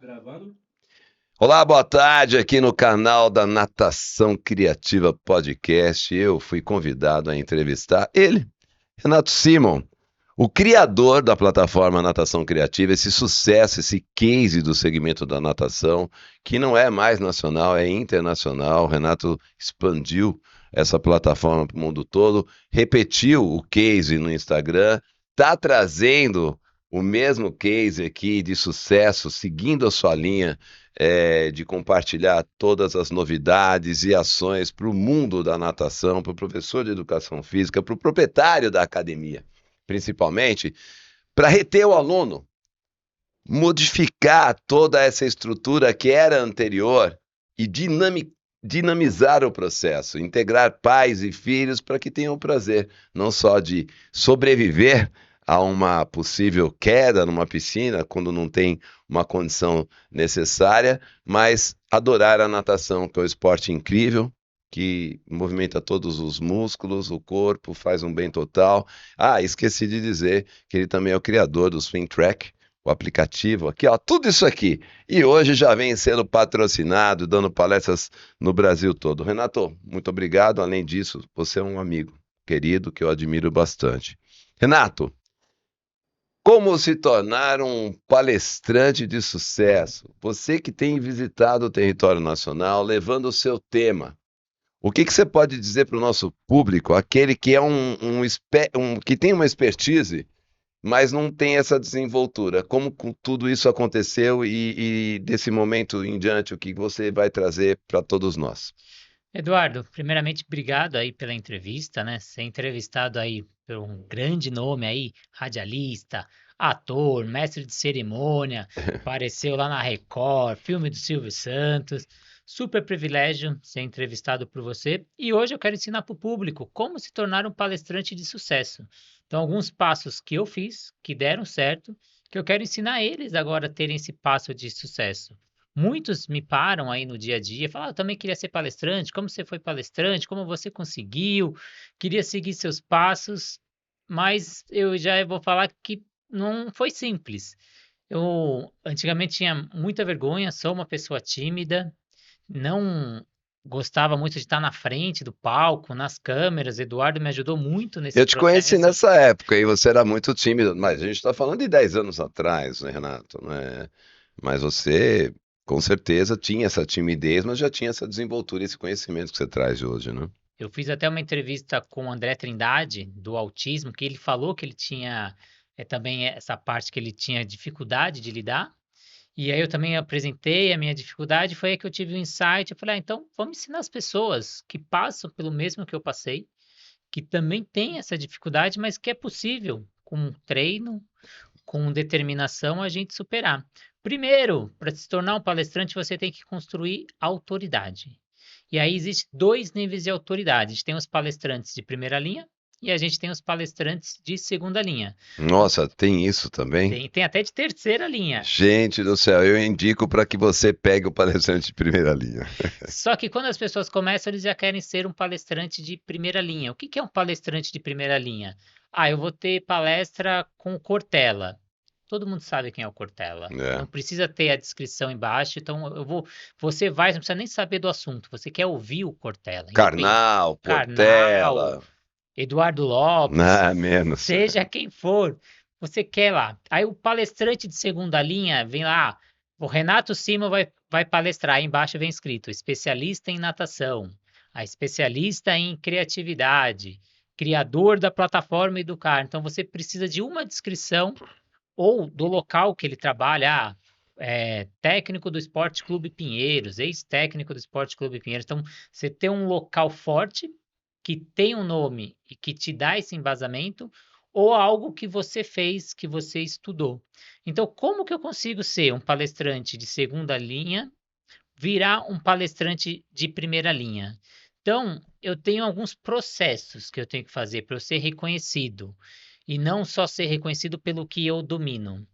Gravando? Olá, boa tarde, aqui no canal da Natação Criativa Podcast. Eu fui convidado a entrevistar ele, Renato Simon, o criador da plataforma Natação Criativa, esse sucesso, esse case do segmento da natação, que não é mais nacional, é internacional. O Renato expandiu essa plataforma para o mundo todo, repetiu o case no Instagram, está trazendo o mesmo case aqui de sucesso, seguindo a sua linha de compartilhar todas as novidades e ações para o mundo da natação, para o professor de educação física, para o proprietário da academia, principalmente, para reter o aluno, modificar toda essa estrutura que era anterior e dinamizar o processo, integrar pais e filhos para que tenham o prazer não só de sobreviver a uma possível queda numa piscina quando não tem uma condição necessária, mas adorar a natação, que é um esporte incrível, que movimenta todos os músculos, o corpo, faz um bem total. Ah, esqueci de dizer que ele também é o criador do Swim Track, o aplicativo aqui, ó, tudo isso aqui. E hoje já vem sendo patrocinado, dando palestras no Brasil todo. Renato, muito obrigado. Além disso, você é um amigo querido que eu admiro bastante. Renato, como se tornar um palestrante de sucesso? Você que tem visitado o território nacional, levando o seu tema. O que você pode dizer para o nosso público, aquele que é que tem uma expertise, mas não tem essa desenvoltura? Como tudo isso aconteceu e desse momento em diante, o que você vai trazer para todos nós? Eduardo, primeiramente, obrigado aí pela entrevista, né? Ser entrevistado aí por um grande nome aí, radialista, ator, mestre de cerimônia, apareceu lá na Record, filme do Silvio Santos. Super privilégio ser entrevistado por você. E hoje eu quero ensinar para o público como se tornar um palestrante de sucesso. Então, alguns passos que eu fiz, que deram certo, que eu quero ensinar eles agora a terem esse passo de sucesso. Muitos me param aí no dia a dia, falam: "Eu também queria ser palestrante, como você foi palestrante, como você conseguiu, queria seguir seus passos", mas eu já vou falar que não foi simples. Eu antigamente tinha muita vergonha, sou uma pessoa tímida, não gostava muito de estar na frente do palco, nas câmeras. Eduardo me ajudou muito nesse Eu te conheci processo. nessa época e você era muito tímido, mas a gente está falando de 10 anos atrás, né, Renato? Né? Mas você, com certeza, tinha essa timidez, mas já tinha essa desenvoltura, esse conhecimento que você traz hoje, né? Eu fiz até uma entrevista com o André Trindade, do autismo, que ele falou que ele tinha também essa parte que ele tinha dificuldade de lidar. E aí eu também apresentei a minha dificuldade, foi aí que eu tive um insight. Eu falei: então vamos ensinar as pessoas que passam pelo mesmo que eu passei, que também têm essa dificuldade, mas que é possível, com treino, com determinação, a gente superar. Primeiro, para se tornar um palestrante, você tem que construir autoridade. E aí existem dois níveis de autoridade. A gente tem os palestrantes de primeira linha e a gente tem os palestrantes de segunda linha. Nossa, tem isso também? Tem até de terceira linha. Gente do céu, eu indico para que você pegue o palestrante de primeira linha. Só que quando as pessoas começam, eles já querem ser um palestrante de primeira linha. O que que é um palestrante de primeira linha? Ah, eu vou ter palestra com o Cortella. Todo mundo sabe quem é o Cortella. É. Não precisa ter a descrição embaixo. Então você vai, não precisa nem saber do assunto. Você quer ouvir o Cortella. Independe. Karnal, Karnal, Portela, Eduardo Lopes, não, menos. seja quem for, você quer lá. Aí o palestrante de segunda linha vem lá, o Renato Simo vai palestrar, aí embaixo vem escrito, especialista em natação, a especialista em criatividade, criador da plataforma Educar. Então você precisa de uma descrição ou do local que ele trabalha, técnico do Esporte Clube Pinheiros, ex-técnico do Esporte Clube Pinheiros. Então, você tem um local forte que tem um nome e que te dá esse embasamento, ou algo que você fez, que você estudou. Então, como que eu consigo ser um palestrante de segunda linha, virar um palestrante de primeira linha? Então, eu tenho alguns processos que eu tenho que fazer para eu ser reconhecido, e não só ser reconhecido pelo que eu domino.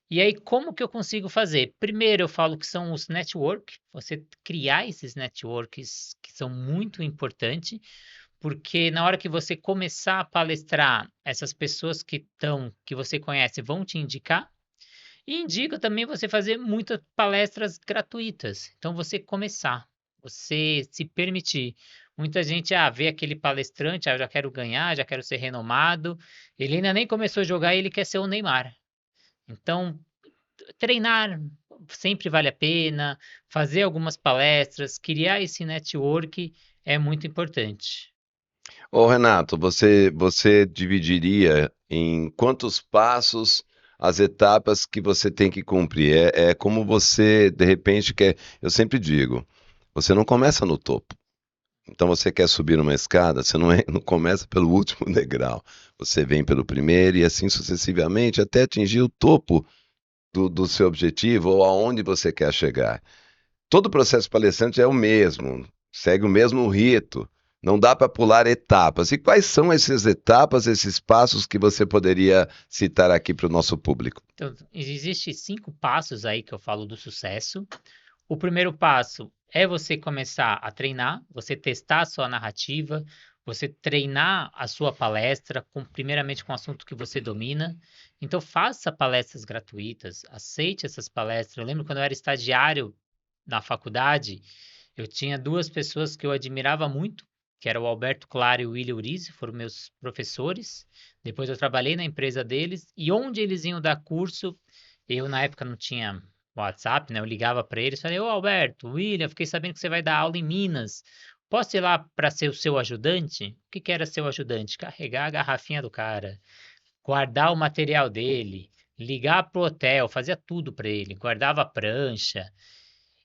E aí, como que eu consigo fazer? Primeiro, eu falo que são os network, você criar esses networks que são muito importantes, porque na hora que você começar a palestrar, essas pessoas que você conhece vão te indicar. E indico também você fazer muitas palestras gratuitas. Então, você começar, você se permitir. Muita gente vê aquele palestrante, eu já quero ganhar, já quero ser renomado. Ele ainda nem começou a jogar e ele quer ser o Neymar. Então, treinar sempre vale a pena, fazer algumas palestras, criar esse network é muito importante. Ô Renato, você dividiria em quantos passos as etapas que você tem que cumprir? É como você, de repente, quer. Eu sempre digo, você não começa no topo. Então você quer subir uma escada, você não começa pelo último degrau. Você vem pelo primeiro e assim sucessivamente até atingir o topo do seu objetivo ou aonde você quer chegar. Todo o processo palestrante é o mesmo, segue o mesmo rito. Não dá para pular etapas. E quais são essas etapas, esses passos que você poderia citar aqui para o nosso público? Então, existem 5 passos aí que eu falo do sucesso. O primeiro passo é você começar a treinar, você testar a sua narrativa, você treinar a sua palestra, primeiramente com o assunto que você domina. Então, faça palestras gratuitas, aceite essas palestras. Eu lembro quando eu era estagiário na faculdade, eu tinha 2 pessoas que eu admirava muito, que era o Alberto Claro e o William Urize, foram meus professores. Depois eu trabalhei na empresa deles e onde eles iam dar curso, eu na época não tinha WhatsApp, né? Eu ligava para eles, falei: "Ô Alberto, William, fiquei sabendo que você vai dar aula em Minas. Posso ir lá para ser o seu ajudante?" O que que era ser o ajudante? Carregar a garrafinha do cara, guardar o material dele, ligar pro hotel, fazia tudo para ele, guardava a prancha.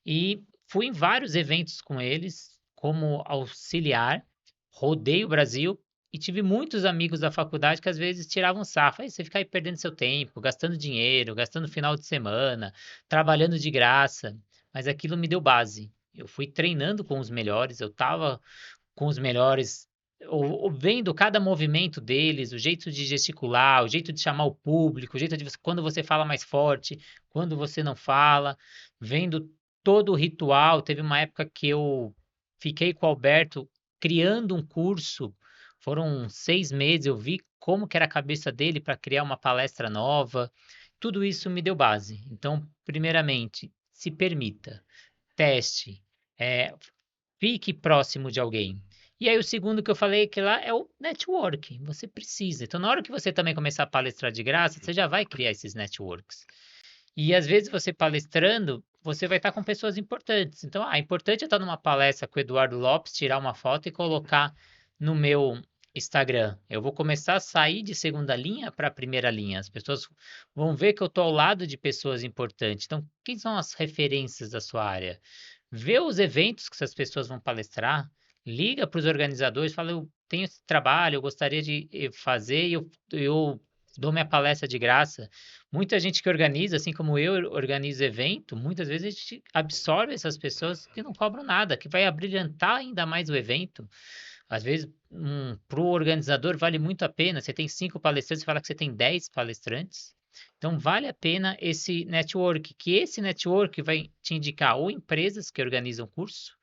E fui em vários eventos com eles como auxiliar, rodei o Brasil e tive muitos amigos da faculdade que às vezes tiravam sarro. Aí você fica aí perdendo seu tempo, gastando dinheiro, gastando final de semana, trabalhando de graça. Mas aquilo me deu base. Eu fui treinando com os melhores, eu estava com os melhores, vendo cada movimento deles, o jeito de gesticular, o jeito de chamar o público, o jeito de quando você fala mais forte, quando você não fala, vendo todo o ritual. Teve uma época que eu fiquei com o Alberto criando um curso, foram 6 meses, eu vi como que era a cabeça dele para criar uma palestra nova. Tudo isso me deu base. Então, primeiramente, se permita, teste, é, fique próximo de alguém. E aí o segundo que eu falei que lá é o network. Você precisa. Então, na hora que você também começar a palestrar de graça, você já vai criar esses networks. E às vezes você palestrando, você vai estar com pessoas importantes. Então, é importante eu estar numa palestra com o Eduardo Lopes, tirar uma foto e colocar no meu Instagram. Eu vou começar a sair de segunda linha para primeira linha. As pessoas vão ver que eu estou ao lado de pessoas importantes. Então, quem são as referências da sua área? Vê os eventos que essas pessoas vão palestrar, liga para os organizadores, fala: "Eu tenho esse trabalho, eu gostaria de fazer e eu dou minha palestra de graça." Muita gente que organiza, assim como eu organizo evento, muitas vezes a gente absorve essas pessoas que não cobram nada, que vai abrilhantar ainda mais o evento. Às vezes, para o organizador vale muito a pena. Você tem 5 palestrantes, fala que você tem 10 palestrantes. Então, vale a pena esse network, que esse network vai te indicar ou empresas que organizam curso,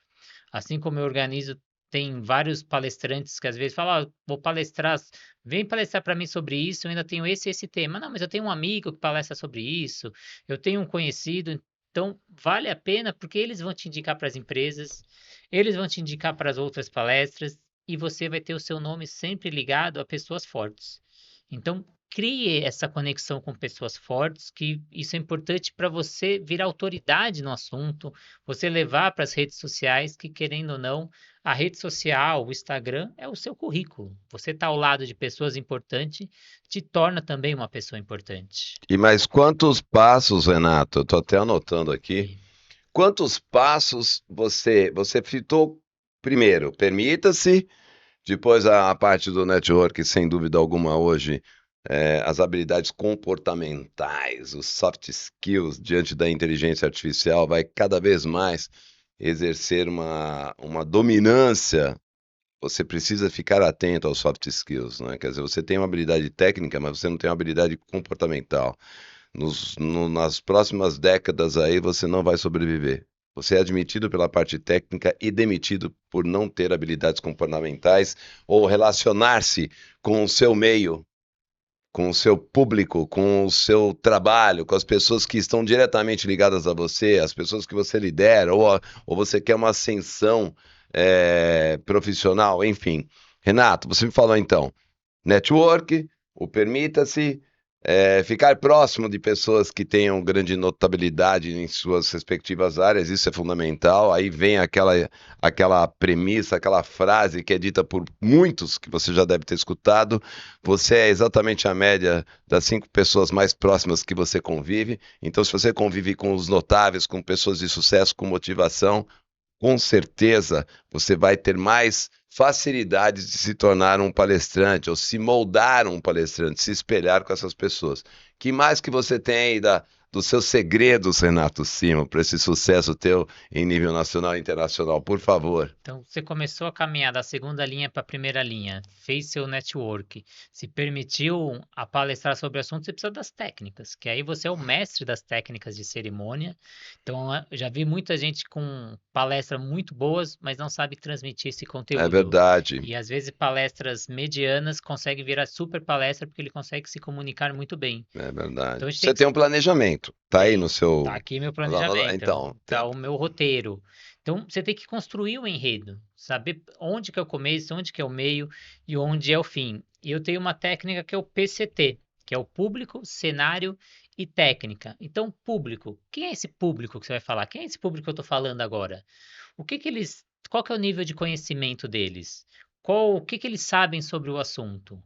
assim como eu organizo, tem vários palestrantes que às vezes falam: vou palestrar, vem palestrar para mim sobre isso, eu ainda tenho esse tema." Não, mas eu tenho um amigo que palestra sobre isso, eu tenho um conhecido. Então, vale a pena porque eles vão te indicar para as empresas, eles vão te indicar para as outras palestras e você vai ter o seu nome sempre ligado a pessoas fortes. Então, crie essa conexão com pessoas fortes, que isso é importante para você virar autoridade no assunto, você levar para as redes sociais, que querendo ou não, a rede social, o Instagram, é o seu currículo. Você está ao lado de pessoas importantes, te torna também uma pessoa importante. E mais quantos passos, Renato? Eu estou até anotando aqui. E Quantos passos você citou primeiro? Permita-se, depois a parte do network, sem dúvida alguma, hoje, as habilidades comportamentais, os soft skills diante da inteligência artificial vai cada vez mais exercer uma dominância. Você precisa ficar atento aos soft skills, né? Quer dizer, você tem uma habilidade técnica, mas você não tem uma habilidade comportamental. Nas próximas décadas aí você não vai sobreviver. Você é admitido pela parte técnica e demitido por não ter habilidades comportamentais ou relacionar-se com o seu meio com o seu público, com o seu trabalho, com as pessoas que estão diretamente ligadas a você, as pessoas que você lidera, ou você quer uma ascensão profissional, enfim. Renato, você me falou então, network, o permita-se, ficar próximo de pessoas que tenham grande notabilidade em suas respectivas áreas, isso é fundamental. Aí vem aquela premissa, aquela frase que é dita por muitos, que você já deve ter escutado: você é exatamente a média das 5 pessoas mais próximas que você convive. Então, se você convive com os notáveis, com pessoas de sucesso, com motivação, com certeza você vai ter mais facilidade de se tornar um palestrante ou se moldar um palestrante, se espelhar com essas pessoas. Que mais que você tem aí dos seus segredos, Renato Simo, para esse sucesso teu em nível nacional e internacional, por favor? Então, você começou a caminhar da segunda linha para a primeira linha, fez seu network, se permitiu a palestrar sobre o assunto, você precisa das técnicas, que aí você é o mestre das técnicas de cerimônia. Então, já vi muita gente com palestras muito boas, mas não sabe transmitir esse É conteúdo. verdade, E às vezes palestras medianas conseguem virar super palestra porque ele consegue se comunicar muito bem. é verdade. Então, a gente tem Você que tem um planejamento, tá aí no tem. Tá seu... aqui meu planejamento, Então, tá o meu roteiro. Então, você tem que construir o enredo, saber onde que é o começo, onde que é o meio e onde é o fim. E eu tenho uma técnica que é o PCT, que é o público, cenário e técnica. Então, público, quem é esse público que você vai falar? Quem é esse público que eu estou falando agora? Qual que é o nível de conhecimento deles? O que que eles sabem sobre o assunto?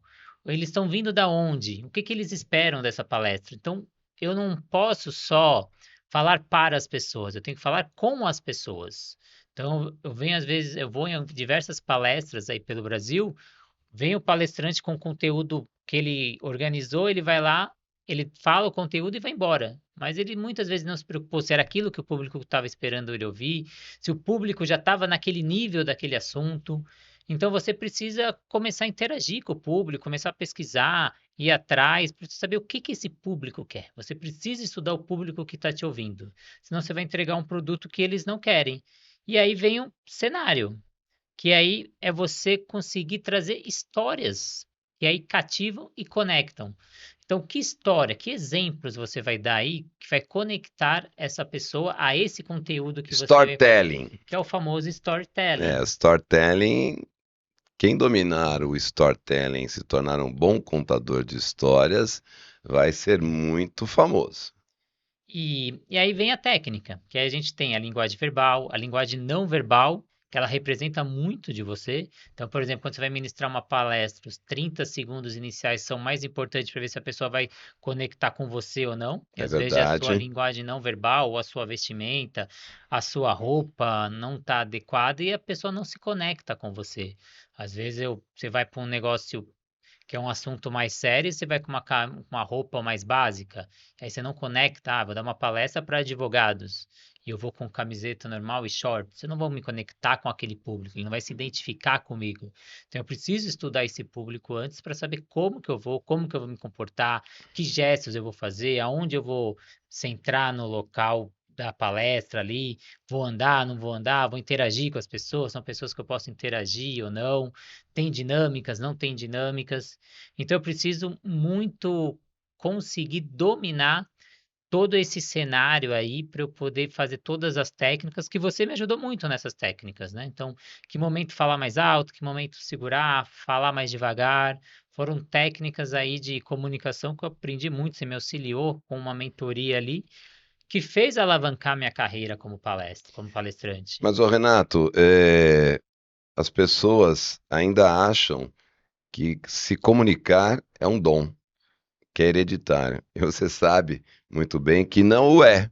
Eles estão vindo da onde? O que que eles esperam dessa palestra? Então, eu não posso só falar para as pessoas, eu tenho que falar com as pessoas. Então, eu venho às vezes, eu vou em diversas palestras aí pelo Brasil, vem o palestrante com conteúdo que ele organizou, ele vai lá, ele fala o conteúdo e vai embora. Mas ele muitas vezes não se preocupou se era aquilo que o público estava esperando ele ouvir, se o público já estava naquele nível daquele assunto. Então você precisa começar a interagir com o público, começar a pesquisar, ir atrás, para saber o que que esse público quer. Você precisa estudar o público que está te ouvindo, senão você vai entregar um produto que eles não querem. E aí vem um cenário que aí é você conseguir trazer histórias que aí cativam e conectam. Então, que história, que exemplos você vai dar aí que vai conectar essa pessoa a esse conteúdo que você vai fazer, storytelling. que é o famoso storytelling. Storytelling. Quem dominar o storytelling, se tornar um bom contador de histórias, vai ser muito famoso. E aí vem a técnica, que aí a gente tem a linguagem verbal, a linguagem não verbal, que ela representa muito de você. Então, por exemplo, quando você vai ministrar uma palestra, os 30 segundos iniciais são mais importantes para ver se a pessoa vai conectar com você ou não. E É às vezes é a sua verdade. linguagem não verbal, ou a sua vestimenta, a sua roupa não está adequada e a pessoa não se conecta com você. Às vezes você vai para um negócio que é um assunto mais sério, você vai com uma roupa mais básica, aí você não conecta, vou dar uma palestra para advogados, e eu vou com camiseta normal e short, você não vai me conectar com aquele público, ele não vai se identificar comigo. Então eu preciso estudar esse público antes para saber como que eu vou me comportar, que gestos eu vou fazer, aonde eu vou centrar no local da palestra ali, vou andar, não vou andar, vou interagir com as pessoas, são pessoas que eu posso interagir ou não, tem dinâmicas, não tem dinâmicas. Então eu preciso muito conseguir dominar todo esse cenário aí para eu poder fazer todas as técnicas que você me ajudou muito nessas técnicas, né? Então, que momento falar mais alto, que momento segurar, falar mais devagar. Foram técnicas aí de comunicação que eu aprendi muito, você me auxiliou com uma mentoria ali, que fez alavancar minha carreira como palestrante. Mas, ô Renato, as pessoas ainda acham que se comunicar é um dom, que é hereditário. E você sabe muito bem que não o é.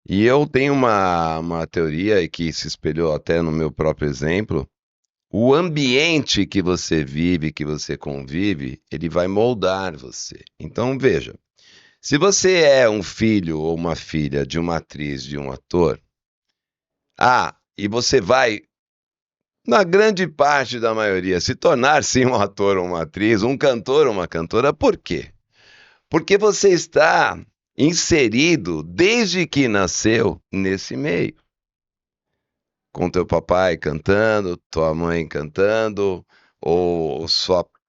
E eu tenho uma teoria e que se espelhou até no meu próprio exemplo. O ambiente que você vive, que você convive, ele vai moldar você. Então, veja, se você é um filho ou uma filha de uma atriz, de um ator, e você vai, na grande parte da maioria, se tornar sim um ator ou uma atriz, um cantor ou uma cantora, por quê? Porque você está inserido desde que nasceu nesse meio. Com teu papai cantando, tua mãe cantando, ou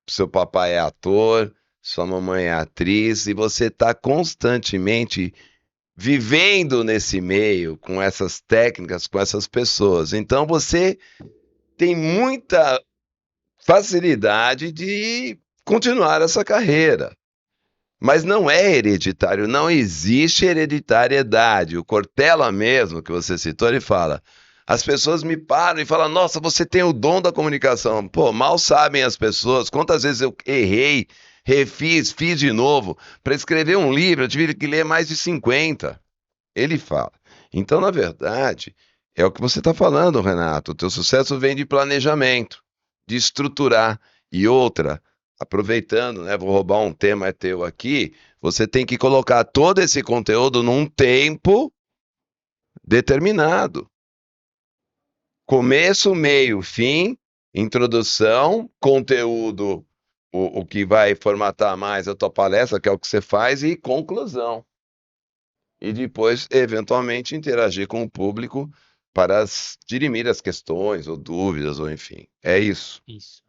seu papai é ator, sua mamãe é atriz, e você está constantemente vivendo nesse meio, com essas técnicas, com essas pessoas. Então você tem muita facilidade de continuar essa carreira. Mas não é hereditário, não existe hereditariedade. O Cortella mesmo, que você citou, ele fala: as pessoas me param e falam, nossa, você tem o dom da comunicação. Pô, mal sabem as pessoas quantas vezes eu errei, refiz, fiz de novo. Para escrever um livro, eu tive que ler mais de 50. Ele fala. Então, na verdade, é o que você está falando, Renato. O teu sucesso vem de planejamento, de estruturar. E outra, aproveitando, né, vou roubar um tema teu aqui, você tem que colocar todo esse conteúdo num tempo determinado. Começo, meio, fim, introdução, conteúdo, o que vai formatar mais a tua palestra, que é o que você faz, e conclusão. E depois, eventualmente, interagir com o público para dirimir as questões, ou dúvidas, ou enfim. É isso. Isso.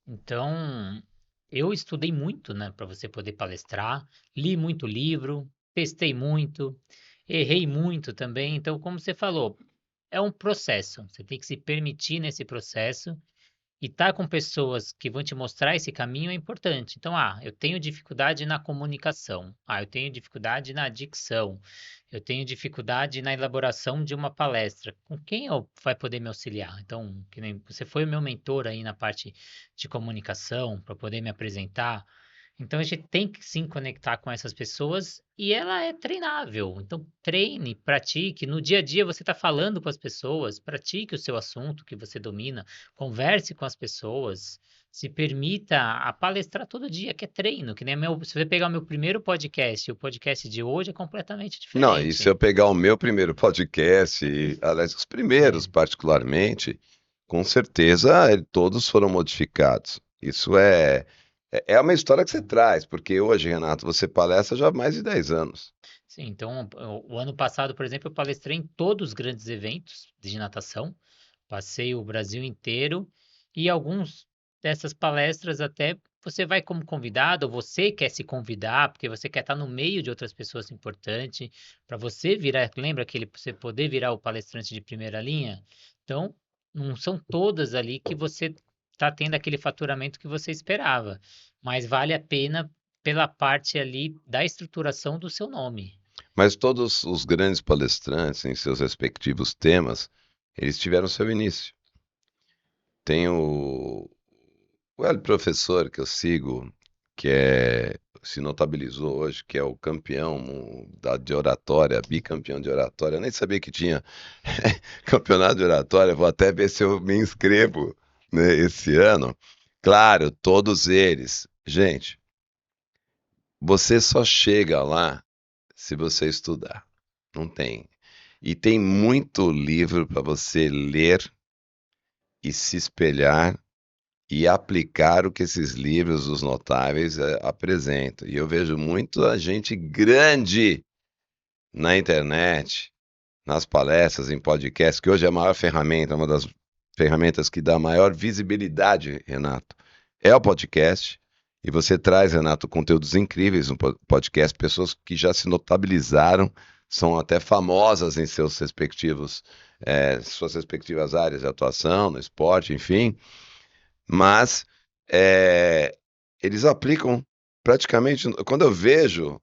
Então, eu estudei muito, né, para você poder palestrar, li muito livro, testei muito, errei muito também. Então, como você falou, é um processo. Você tem que se permitir nesse processo e estar com pessoas que vão te mostrar esse caminho é importante. Então, eu tenho dificuldade na comunicação. Eu tenho dificuldade na dicção. Eu tenho dificuldade na elaboração de uma palestra. Com quem eu vai poder me auxiliar? Então, que nem você foi o meu mentor aí na parte de comunicação para poder me apresentar. Então a gente tem que sim conectar com essas pessoas e ela é treinável. Então treine, pratique. No dia a dia você está falando com as pessoas, pratique o seu assunto que você domina, converse com as pessoas, se permita a palestrar todo dia, que é treino. Que nem se você pegar o meu primeiro podcast, o podcast de hoje é completamente Não, e se eu diferente. pegar o meu primeiro podcast, aliás, os primeiros É, particularmente, com certeza todos foram modificados. Isso é uma história que você traz, porque hoje, Renato, você palestra já há mais de 10 anos. sim, então o ano passado, por exemplo, eu palestrei em todos os grandes eventos de natação. Passei o Brasil inteiro e alguns dessas palestras até você vai como convidado, ou você quer se convidar, porque você quer estar no meio de outras pessoas importantes, para você virar, lembra aquele você poder virar o palestrante de primeira linha? Então, não são todas ali que você está tendo aquele faturamento que você esperava, mas vale a pena pela parte ali da estruturação do seu nome. Mas todos os grandes palestrantes, em seus respectivos temas, eles tiveram seu início. Tem o professor que eu sigo, que se notabilizou hoje, que é o campeão de oratória, bicampeão de oratória. Eu nem sabia que tinha campeonato de oratória. Vou até ver se eu me inscrevo, né, esse ano. Claro, todos eles. Gente, você só chega lá se você estudar. Não tem. E tem muito livro para você ler e se espelhar e aplicar o que esses livros, os notáveis, apresentam. E eu vejo muita gente grande na internet, nas palestras, em podcast, que hoje é a maior ferramenta, uma das ferramentas que dá maior visibilidade, Renato, é o podcast. E você traz, Renato, conteúdos incríveis no podcast, pessoas que já se notabilizaram, são até famosas em suas respectivas áreas de atuação, no esporte, enfim. Mas eles aplicam praticamente. Quando eu vejo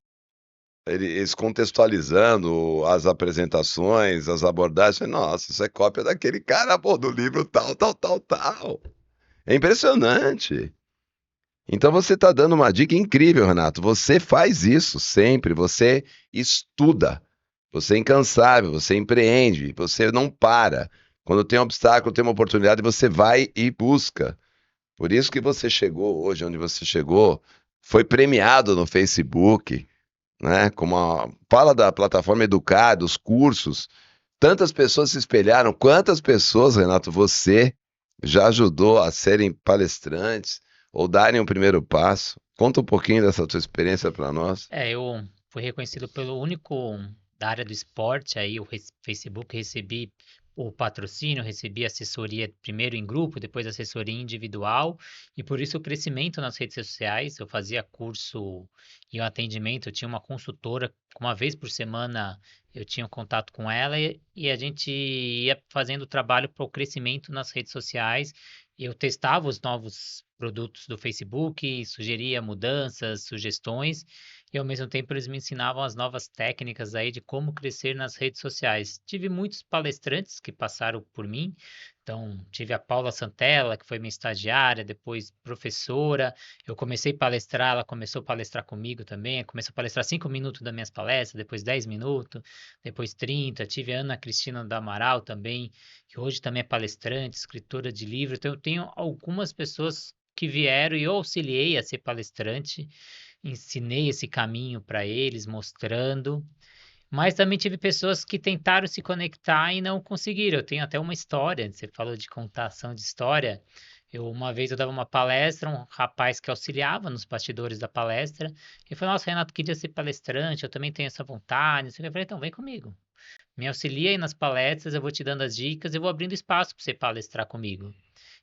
eles contextualizando as apresentações, as abordagens, eu falo, nossa, isso é cópia daquele cara, pô, do livro tal, tal, tal, tal. É impressionante. Então você está dando uma dica incrível, Renato. Você faz isso sempre, você estuda, você é incansável, você empreende, você não para. Quando tem um obstáculo, tem uma oportunidade, você vai e busca. Por isso que você chegou hoje onde você chegou, foi premiado no Facebook, né? Fala da plataforma Educar, dos cursos. Tantas pessoas se espelharam. Quantas pessoas, Renato, você já ajudou a serem palestrantes ou darem o primeiro passo? Conta um pouquinho dessa tua experiência para nós. Eu fui reconhecido pelo único da área do esporte, aí o Facebook recebi o patrocínio, recebi assessoria primeiro em grupo, depois assessoria individual, e por isso o crescimento nas redes sociais. Eu fazia curso e o atendimento, eu tinha uma consultora, uma vez por semana eu tinha um contato com ela e a gente ia fazendo trabalho para o crescimento nas redes sociais. Eu testava os novos produtos do Facebook, sugeria mudanças, sugestões, e ao mesmo tempo eles me ensinavam as novas técnicas aí de como crescer nas redes sociais. Tive muitos palestrantes que passaram por mim, então tive a Paula Santella, que foi minha estagiária, depois professora. Eu comecei a palestrar, ela começou a palestrar comigo também, começou a palestrar 5 minutos das minhas palestras, depois 10 minutos, depois 30. Tive a Ana Cristina do Amaral também, que hoje também é palestrante, escritora de livro. Então eu tenho algumas pessoas que vieram e eu auxiliei a ser palestrante, ensinei esse caminho para eles, mostrando. Mas também tive pessoas que tentaram se conectar e não conseguiram. Eu tenho até uma história, você falou de contação de história. Uma vez eu dava uma palestra, um rapaz que auxiliava nos bastidores da palestra, ele falou: Nossa, Renato, queria ser palestrante, eu também tenho essa vontade. Eu falei: Então, vem comigo. Me auxilia aí nas palestras, eu vou te dando as dicas, eu vou abrindo espaço para você palestrar comigo.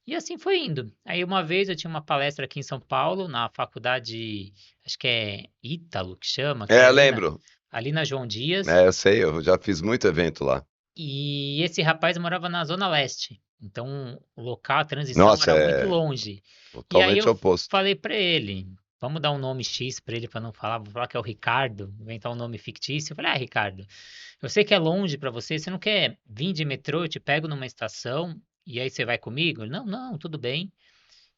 E assim foi indo. Aí uma vez eu tinha uma palestra aqui em São Paulo, na faculdade, acho que é Ítalo que chama, que é É, lembro. ali na João Dias. É, eu sei, eu já fiz muito evento lá. E esse rapaz morava na Zona Leste. Então o local, a transição Nossa, era muito é longe. E aí totalmente eu oposto. falei para ele, vamos dar um nome X para ele para não falar, vou falar que é o Ricardo, inventar um nome fictício. Eu falei: Ricardo, eu sei que é longe para você, você não quer vir de metrô, eu te pego numa estação e aí você vai comigo? Ele: Não, não, tudo bem.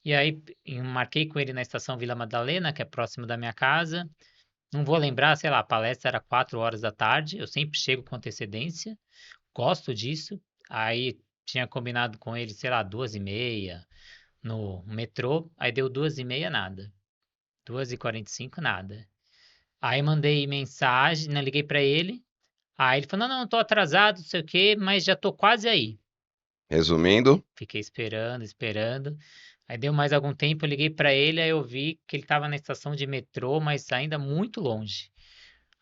E aí eu marquei com ele na estação Vila Madalena, que é próximo da minha casa. Não vou lembrar, sei lá, a palestra era 4 horas da tarde, eu sempre chego com antecedência, gosto disso. Aí tinha combinado com ele, sei lá, 2h30 no metrô, aí deu 2h30 nada, 2h45 nada. Aí mandei mensagem, né, liguei pra ele, aí ele falou: Não, não, tô atrasado, não sei o quê, mas já tô quase aí. Resumindo, Fiquei esperando, esperando. Aí deu mais algum tempo, eu liguei pra ele, aí eu vi que ele tava na estação de metrô, mas ainda muito longe.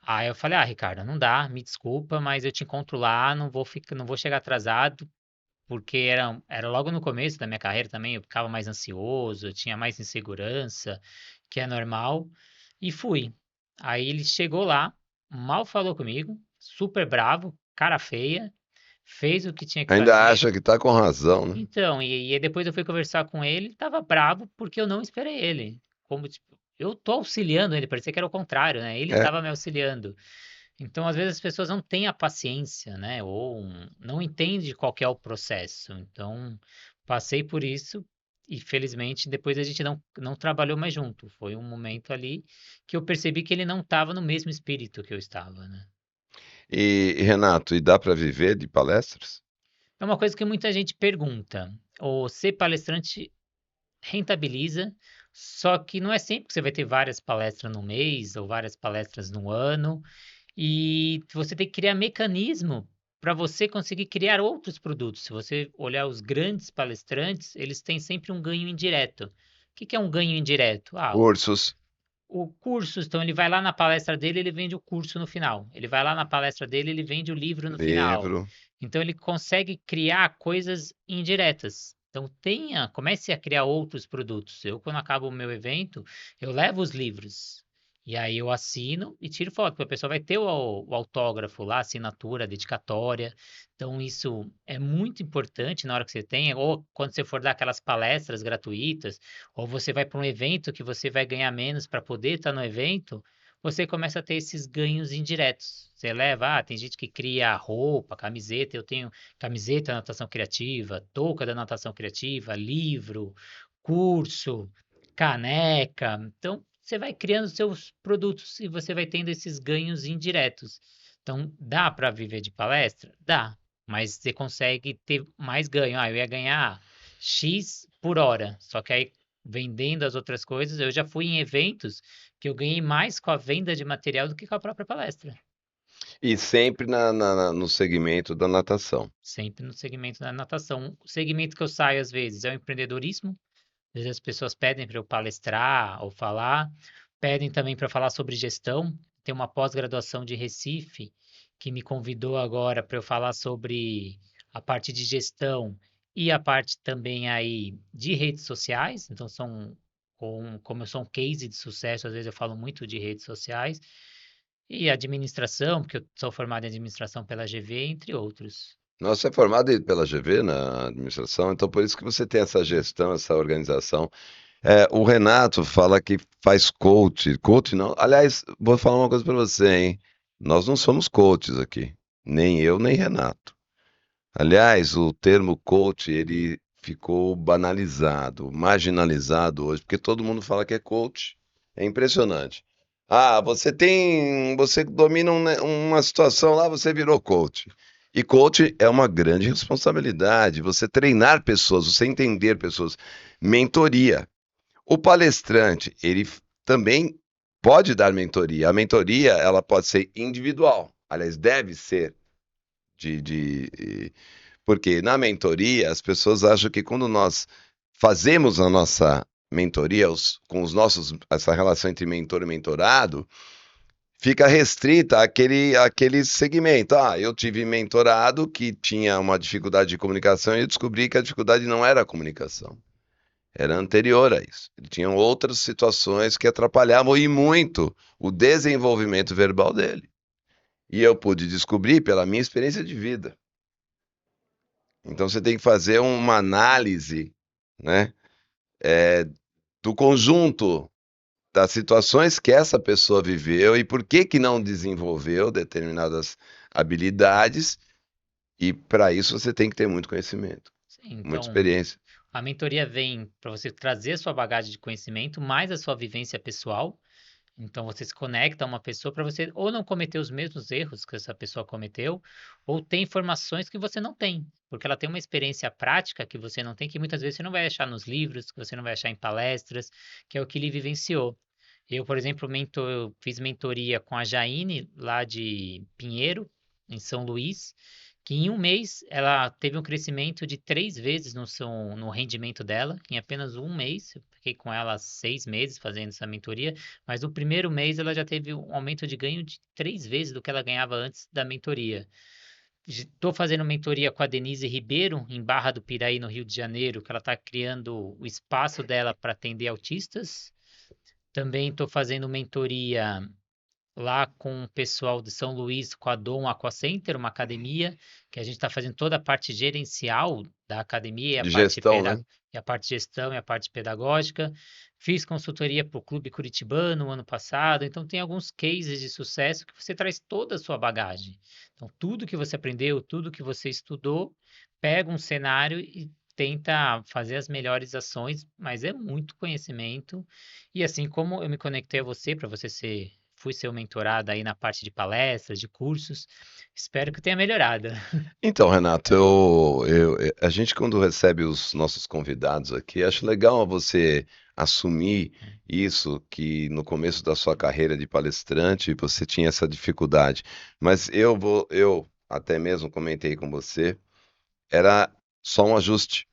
Aí eu falei: Ricardo, não dá, me desculpa, mas eu te encontro lá, não vou chegar atrasado, porque era logo no começo da minha carreira também, eu ficava mais ansioso, eu tinha mais insegurança, que é normal, e fui. Aí ele chegou lá, mal falou comigo, super bravo, cara feia, fez o que tinha que ainda fazer. acha que tá com razão, né? Então, e aí depois eu fui conversar com ele, ele tava bravo porque eu não esperei ele. Como, tipo, eu tô auxiliando ele, parecia que era o contrário, né? Ele É. tava me auxiliando. Então, às vezes as pessoas não têm a paciência, né? Ou não entendem qual que é o processo. Então, passei por isso e felizmente depois a gente não trabalhou mais junto. Foi um momento ali que eu percebi que ele não estava no mesmo espírito que eu estava, né? E, Renato, e dá para viver de palestras? É uma coisa que muita gente pergunta. O ser palestrante rentabiliza, só que não é sempre que você vai ter várias palestras no mês ou várias palestras no ano. E você tem que criar mecanismo para você conseguir criar outros produtos. Se você olhar os grandes palestrantes, eles têm sempre um ganho indireto. O que que é um ganho indireto? Cursos, O curso, então ele vai lá na palestra dele, ele vende o curso no final. Ele vai lá na palestra dele, ele vende o livro no final. livro. Então ele consegue criar coisas indiretas. Então comece a criar outros produtos. Eu, quando acabo o meu evento, eu levo os livros. E aí eu assino e tiro foto, porque a pessoa vai ter o autógrafo lá, a assinatura, a dedicatória. Então isso é muito importante na hora que você tem, ou quando você for dar aquelas palestras gratuitas, ou você vai para um evento que você vai ganhar menos para poder estar no evento, você começa a ter esses ganhos indiretos. Você leva, tem gente que cria roupa, camiseta, eu tenho camiseta da natação criativa, touca da natação criativa, livro, curso, caneca. Então, você vai criando seus produtos e você vai tendo esses ganhos indiretos. Então, dá para viver de palestra? Dá, mas você consegue ter mais ganho. Eu ia ganhar X por hora, só que aí vendendo as outras coisas, eu já fui em eventos que eu ganhei mais com a venda de material do que com a própria palestra. E sempre no segmento da natação. Sempre no segmento da natação. O segmento que eu saio às vezes é o empreendedorismo. Às vezes as pessoas pedem para eu palestrar ou falar, pedem também para falar sobre gestão. Tem uma pós-graduação de Recife que me convidou agora para eu falar sobre a parte de gestão e a parte também aí de redes sociais. Então, como eu sou um case de sucesso, às vezes eu falo muito de redes sociais. E administração, porque eu sou formado em administração pela GV, entre outros. Nossa, você é formado pela GV na administração, então por isso que você tem essa gestão, essa organização. O Renato fala que faz coach. Coach não. Aliás, vou falar uma coisa para você, hein? Nós não somos coaches aqui. Nem eu, nem Renato. Aliás, o termo coach, ele ficou banalizado, marginalizado hoje, porque todo mundo fala que é coach. É impressionante. Ah, você domina uma situação lá, você virou coach. E coach é uma grande responsabilidade, você treinar pessoas, você entender pessoas. Mentoria. O palestrante, ele também pode dar mentoria. A mentoria, ela pode ser individual. Aliás, deve ser de porque na mentoria, as pessoas acham que quando nós fazemos a nossa mentoria, com os nossos, essa relação entre mentor e mentorado, fica restrita àquele segmento. Ah, eu tive mentorado que tinha uma dificuldade de comunicação e eu descobri que a dificuldade não era a comunicação. Era anterior a isso. Ele tinha outras situações que atrapalhavam e muito o desenvolvimento verbal dele. E eu pude descobrir pela minha experiência de vida. Então você tem que fazer uma análise, né, do conjunto das situações que essa pessoa viveu e por que que não desenvolveu determinadas habilidades, e para isso você tem que ter muito conhecimento, Sim, muita então, experiência. a mentoria vem para você trazer a sua bagagem de conhecimento, mais a sua vivência pessoal. Então, você se conecta a uma pessoa para você ou não cometer os mesmos erros que essa pessoa cometeu, ou ter informações que você não tem, porque ela tem uma experiência prática que você não tem, que muitas vezes você não vai achar nos livros, que você não vai achar em palestras, que é o que ele vivenciou. Eu, por exemplo, eu fiz mentoria com a Jaine, lá de Pinheiro, em São Luís, que em um mês ela teve um crescimento de 3 vezes no rendimento dela, em apenas um mês. Eu fiquei com ela 6 meses fazendo essa mentoria, mas no primeiro mês ela já teve um aumento de ganho de 3 vezes do que ela ganhava antes da mentoria. Estou fazendo mentoria com a Denise Ribeiro, em Barra do Piraí, no Rio de Janeiro, que ela está criando o espaço dela para atender autistas. Também estou fazendo mentoria lá com o pessoal de São Luís, com a Dom Aqua Center, uma academia, que a gente está fazendo toda a parte gerencial da academia, De gestão, né? e a parte de gestão e a parte pedagógica. Fiz consultoria para o Clube Curitibano no ano passado, então tem alguns cases de sucesso que você traz toda a sua bagagem. Então, tudo que você aprendeu, tudo que você estudou, pega um cenário e tenta fazer as melhores ações, mas é muito conhecimento. E assim como eu me conectei a você para você ser fui seu mentorado aí na parte de palestras, de cursos. Espero que tenha melhorado. Então, Renato, a gente quando recebe os nossos convidados aqui, acho legal você assumir isso, que no começo da sua carreira de palestrante você tinha essa dificuldade. Mas eu até mesmo comentei com você, era só um ajuste,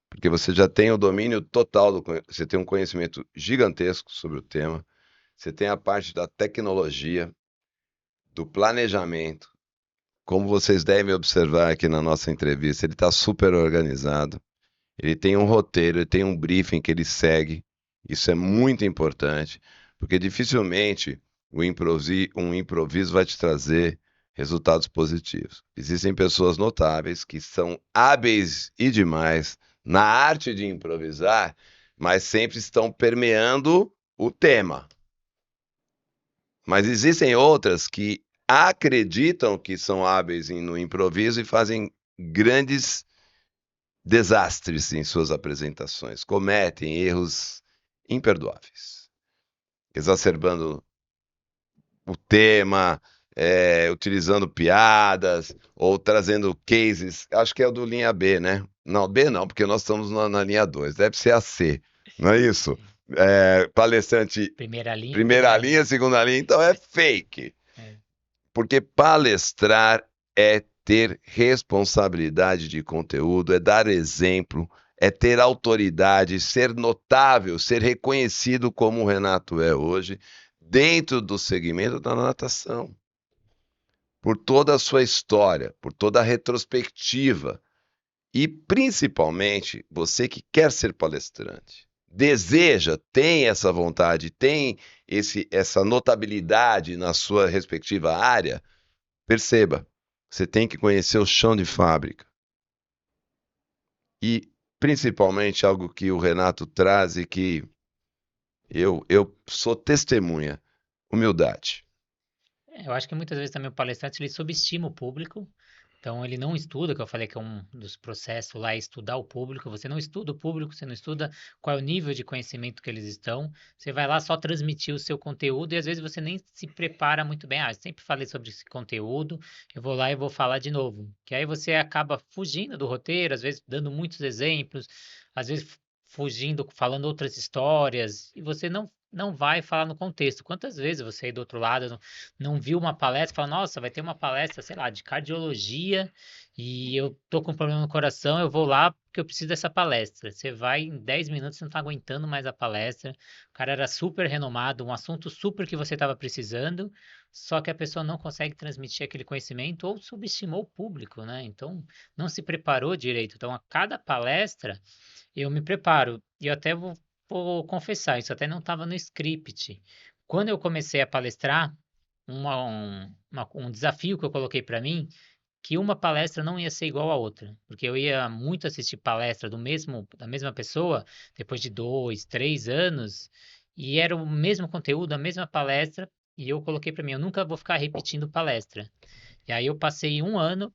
porque você já tem o domínio total você tem um conhecimento gigantesco sobre o tema, você tem a parte da tecnologia, do planejamento. Como vocês devem observar aqui na nossa entrevista, ele está super organizado. Ele tem um roteiro, ele tem um briefing que ele segue. Isso é muito importante, porque dificilmente um improviso vai te trazer resultados positivos. Existem pessoas notáveis que são hábeis e demais na arte de improvisar, mas sempre estão permeando o tema. Mas existem outras que acreditam que são hábeis no improviso e fazem grandes desastres em suas apresentações, cometem erros imperdoáveis, exacerbando o tema, utilizando piadas ou trazendo cases. Acho que é o do linha B, né? Não, B não, porque nós estamos na linha 2. Deve ser a C, não é isso? Palestrante Primeira linha, primeira linha, segunda linha, então é fake. é, Porque palestrar é ter responsabilidade de conteúdo, é dar exemplo, é ter autoridade, ser notável, ser reconhecido como o Renato é hoje, dentro do segmento da natação. por toda a sua história, por toda a retrospectiva. E principalmente você que quer ser palestrante, deseja, tem essa vontade, tem essa notabilidade na sua respectiva área, perceba, você tem que conhecer o chão de fábrica. E principalmente algo que o Renato traz e que eu sou testemunha, humildade. Eu acho que muitas vezes também o palestrante ele subestima o público, então ele não estuda, que eu falei que é um dos processos lá, é estudar o público. Você não estuda o público, você não estuda qual é o nível de conhecimento que eles estão. Você vai lá só transmitir o seu conteúdo e às vezes você nem se prepara muito bem. Ah, eu sempre falei sobre esse conteúdo, eu vou lá e vou falar de novo. Que aí você acaba fugindo do roteiro, às vezes dando muitos exemplos, às vezes fugindo, falando outras histórias, e você não vai falar no contexto. Quantas vezes você aí do outro lado não viu uma palestra, fala, nossa, vai ter uma palestra, sei lá, de cardiologia e eu tô com um problema no coração, eu vou lá porque eu preciso dessa palestra. Você vai em 10 minutos, você não tá aguentando mais a palestra. O cara era super renomado, um assunto super que você estava precisando, só que a pessoa não consegue transmitir aquele conhecimento ou subestimou o público, né? Então, não se preparou direito. Então, a cada palestra, eu me preparo. E eu até vou confessar, isso até não estava no script. Quando eu comecei a palestrar, um desafio que eu coloquei para mim, que uma palestra não ia ser igual a outra, porque eu ia muito assistir palestra da mesma pessoa, depois de 2, 3 anos, e era o mesmo conteúdo, a mesma palestra, e eu coloquei para mim, eu nunca vou ficar repetindo palestra. E aí eu passei um ano,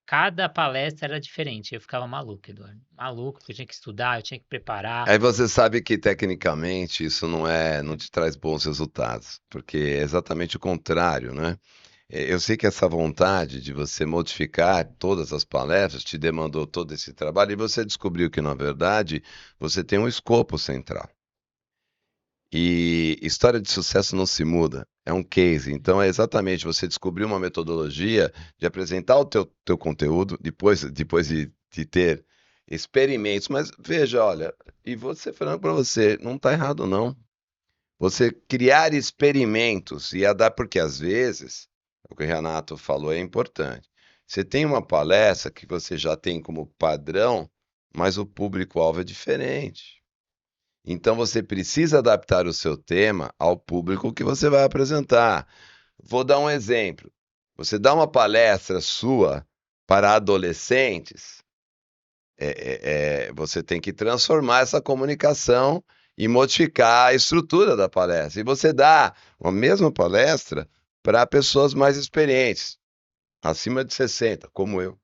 cada palestra era diferente, eu ficava maluco, Eduardo, maluco, porque eu tinha que estudar, eu tinha que preparar. Aí você sabe que tecnicamente isso não te traz bons resultados, porque é exatamente o contrário, né? Eu sei que essa vontade de você modificar todas as palestras te demandou todo esse trabalho e você descobriu que, na verdade, você tem um escopo central. E história de sucesso não se muda, é um case. Então, é exatamente você descobrir uma metodologia de apresentar o teu conteúdo depois de ter experimentos. Mas veja, olha, e vou ser franco para você, não está errado, não. Você criar experimentos e adaptar, porque às vezes, o que o Renato falou é importante. Você tem uma palestra que você já tem como padrão, mas o público-alvo é diferente. Então você precisa adaptar o seu tema ao público que você vai apresentar. Vou dar um exemplo. Você dá uma palestra sua para adolescentes, você tem que transformar essa comunicação e modificar a estrutura da palestra. E você dá a mesma palestra para pessoas mais experientes, acima de 60, como eu.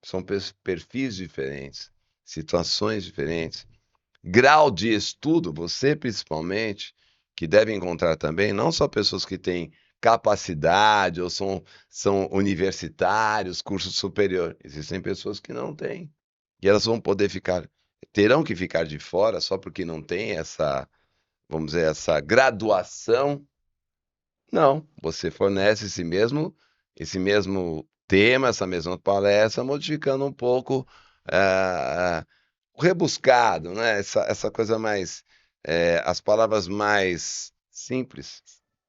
São perfis diferentes, situações diferentes. Grau de estudo, você principalmente, que deve encontrar também, não só pessoas que têm capacidade ou são universitários, curso superior. Existem pessoas que não têm. E elas vão poder terão que ficar de fora só porque não tem essa, vamos dizer, essa graduação. Não, você fornece esse mesmo tema, essa mesma palestra, modificando um pouco eh, o rebuscado, né? Essa coisa mais, as palavras mais simples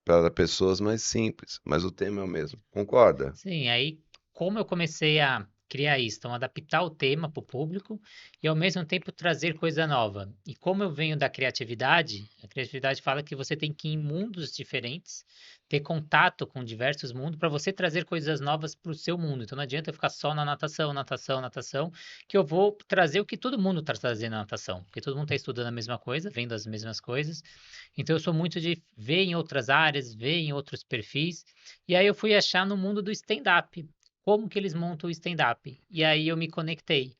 para pessoas mais simples, mas o tema é o mesmo. Concorda? Sim, aí como eu comecei a criar isso, então adaptar o tema para o público e ao mesmo tempo trazer coisa nova. E como eu venho da criatividade, a criatividade fala que você tem que ir em mundos diferentes, ter contato com diversos mundos para você trazer coisas novas para o seu mundo. Então não adianta eu ficar só na natação, natação, natação, que eu vou trazer o que todo mundo está trazendo na natação, porque todo mundo está estudando a mesma coisa, vendo as mesmas coisas. Então eu sou muito de ver em outras áreas, ver em outros perfis. E aí eu fui achar no mundo do stand-up, como que eles montam o stand-up. E aí eu me conectei.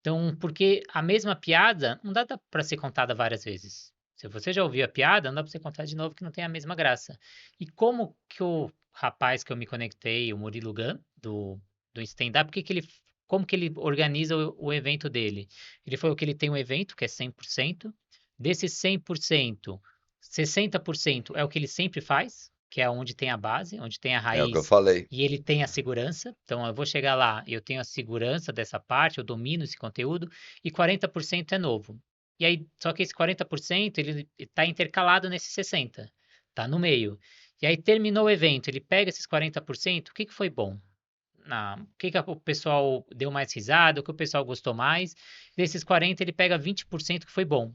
Então, porque a mesma piada não dá para ser contada várias vezes. Se você já ouviu a piada, não dá para você contar de novo que não tem a mesma graça. E como que o rapaz que eu me conectei, o Murilo Gun, do stand-up, como que ele organiza o evento dele? Ele falou que ele tem um evento que é 100%, desses 100%, 60% é o que ele sempre faz, que é onde tem a base, onde tem a É o que eu raiz falei. e ele tem a segurança. Então, eu vou chegar lá, eu tenho a segurança dessa parte, eu domino esse conteúdo, e 40% é novo. E aí, só que esse 40% ele está intercalado nesse 60%, tá no meio. E aí terminou o evento, ele pega esses 40%, o que que foi bom? O que que o pessoal deu mais risada, o que o pessoal gostou mais. Desses 40, ele pega 20% que foi bom.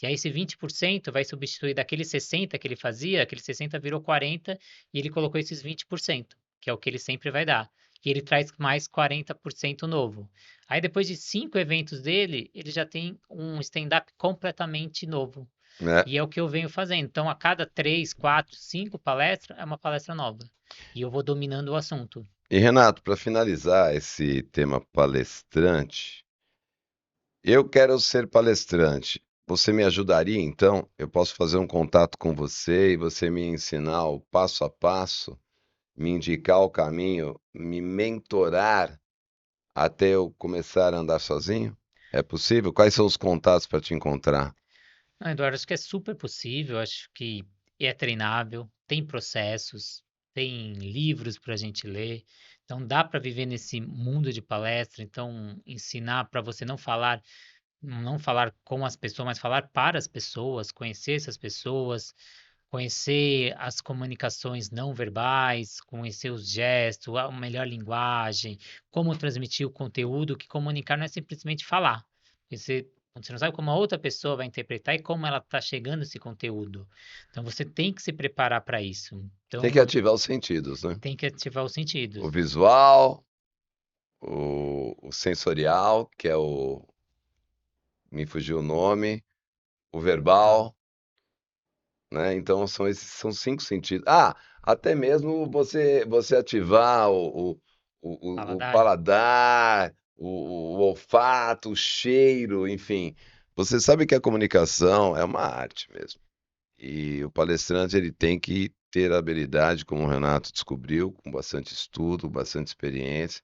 E aí esse 20% vai substituir daquele 60 que ele fazia, aquele 60 virou 40 e ele colocou esses 20%, que é o que ele sempre vai dar. E ele traz mais 40% novo. Aí depois de 5 eventos dele, ele já tem um stand-up completamente novo. né? E é o que eu venho fazendo. Então, a cada 3, 4, 5 palestras, é uma palestra nova. E eu vou dominando o assunto. E Renato, para finalizar esse tema palestrante, eu quero ser palestrante. Você me ajudaria, então? Eu posso fazer um contato com você e você me ensinar o passo a passo, me indicar o caminho, me mentorar até eu começar a andar sozinho? É possível? Quais são os contatos para te encontrar? Não, Eduardo, acho que é super possível, acho que é treinável, tem processos, tem livros para a gente ler, então dá para viver nesse mundo de palestra, então ensinar para você não falar com as pessoas, mas falar para as pessoas, conhecer essas pessoas, conhecer as comunicações não verbais, conhecer os gestos, a melhor linguagem, como transmitir o conteúdo, que comunicar não é simplesmente falar. Porque você não sabe como a outra pessoa vai interpretar e como ela está chegando esse conteúdo. Então você tem que se preparar para isso. Tem que Então ativar os sentidos, né? tem que ativar os O sentidos. visual, o sensorial, que é o. Me fugiu o nome, o Tá. verbal, né? Então são esses são 5 sentidos. Ah, até mesmo você ativar o Paladar. paladar, o olfato, o cheiro, enfim. Você sabe que a comunicação é uma arte mesmo. E o palestrante ele tem que ter a habilidade, como o Renato descobriu, com bastante estudo, bastante experiência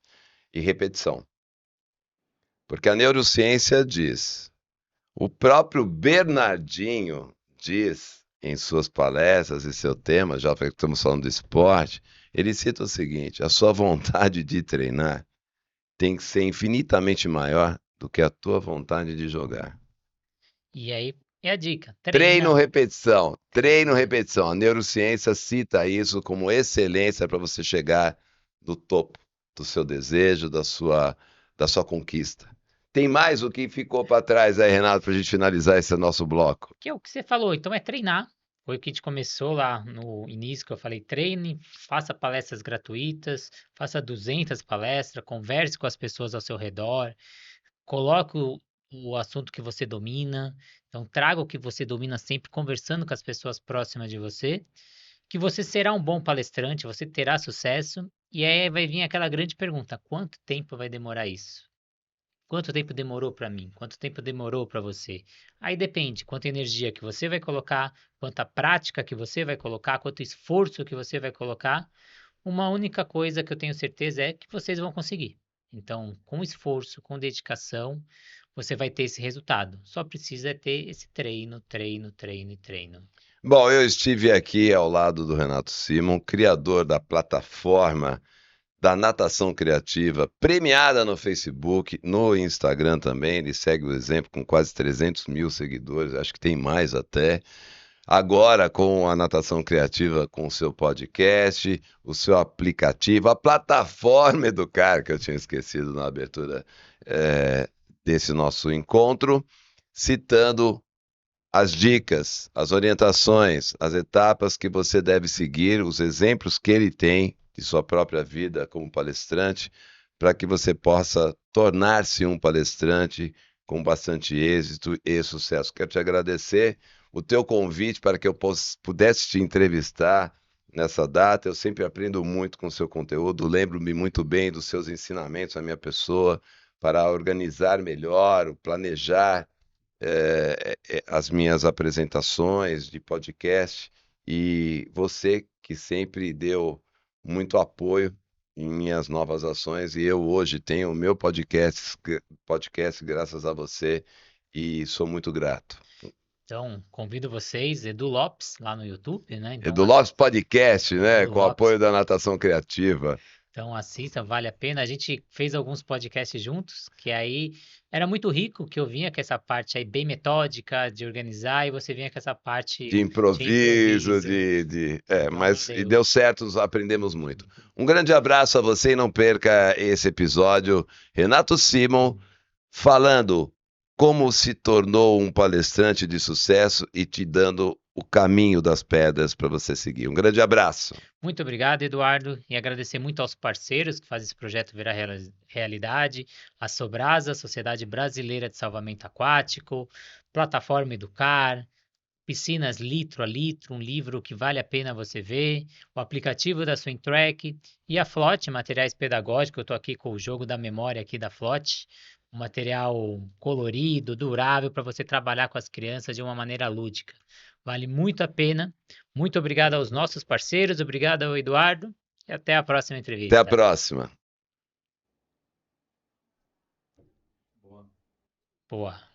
e repetição. Porque a neurociência diz, o próprio Bernardinho diz em suas palestras e seu tema, já que estamos falando do esporte, ele cita o seguinte: a sua vontade de treinar tem que ser infinitamente maior do que a tua vontade de jogar. E aí é a dica, Treino, treina. repetição. Treino, repetição. A neurociência cita isso como excelência para você chegar no topo do seu desejo, da sua conquista. Tem mais o que ficou para trás aí, Renato, para a gente finalizar esse nosso bloco? Que é o que você falou, então é treinar. Foi o que a gente começou lá no início, que eu falei, treine, faça palestras gratuitas, faça 200 palestras, converse com as pessoas ao seu redor, coloque o assunto que você domina, então traga o que você domina sempre, conversando com as pessoas próximas de você, que você será um bom palestrante, você terá sucesso, e aí vai vir aquela grande pergunta, quanto tempo vai demorar isso? Quanto tempo demorou para mim? Quanto tempo demorou para você? Aí depende quanta energia que você vai colocar, quanta prática que você vai colocar, quanto esforço que você vai colocar. Uma única coisa que eu tenho certeza é que vocês vão conseguir. Então, com esforço, com dedicação, você vai ter esse resultado. Só precisa ter esse treino, treino, treino e treino. Bom, eu estive aqui ao lado do Renato Simon, criador da plataforma da natação criativa, premiada no Facebook, no Instagram também. Ele segue o exemplo com quase 300 mil seguidores, acho que tem mais até. Agora com a natação criativa, com o seu podcast, o seu aplicativo, a plataforma Educar, que eu tinha esquecido na abertura desse nosso encontro, citando as dicas, as orientações, as etapas que você deve seguir, os exemplos que ele tem de sua própria vida como palestrante, para que você possa tornar-se um palestrante com bastante êxito e sucesso. Quero te agradecer o teu convite para que eu pudesse te entrevistar nessa data. Eu sempre aprendo muito com o seu conteúdo, lembro-me muito bem dos seus ensinamentos à minha pessoa para organizar melhor, planejar as minhas apresentações de podcast e você que sempre deu muito apoio em minhas novas ações e eu hoje tenho o meu podcast graças a você e sou muito grato. Então, convido vocês, Edu Lopes, lá no YouTube, né? Então, Edu Lopes Podcast, né, Edu com o Lopes, apoio da Natação Criativa. Então assista, vale a pena. A gente fez alguns podcasts juntos, que aí era muito rico, que eu vinha com essa parte aí bem metódica de organizar e você vinha com essa parte De de improviso, improviso. Então mas e valeu. deu certo, aprendemos muito. Um grande abraço a você e não perca esse episódio. Renato Simon falando como se tornou um palestrante de sucesso e te dando o caminho das pedras para você seguir. Um grande abraço. Muito obrigado, Eduardo, e agradecer muito aos parceiros que fazem esse projeto virar realidade, a Sobrasa, Sociedade Brasileira de Salvamento Aquático, Plataforma Educar, Piscinas Litro a Litro, um livro que vale a pena você ver, o aplicativo da Swintrack e a Flote, materiais pedagógicos. Eu estou aqui com o jogo da memória aqui da Flote, um material colorido, durável para você trabalhar com as crianças de uma maneira lúdica. Vale muito a pena. Muito obrigado aos nossos parceiros, obrigado ao Eduardo e até a próxima Até a entrevista. próxima. Boa.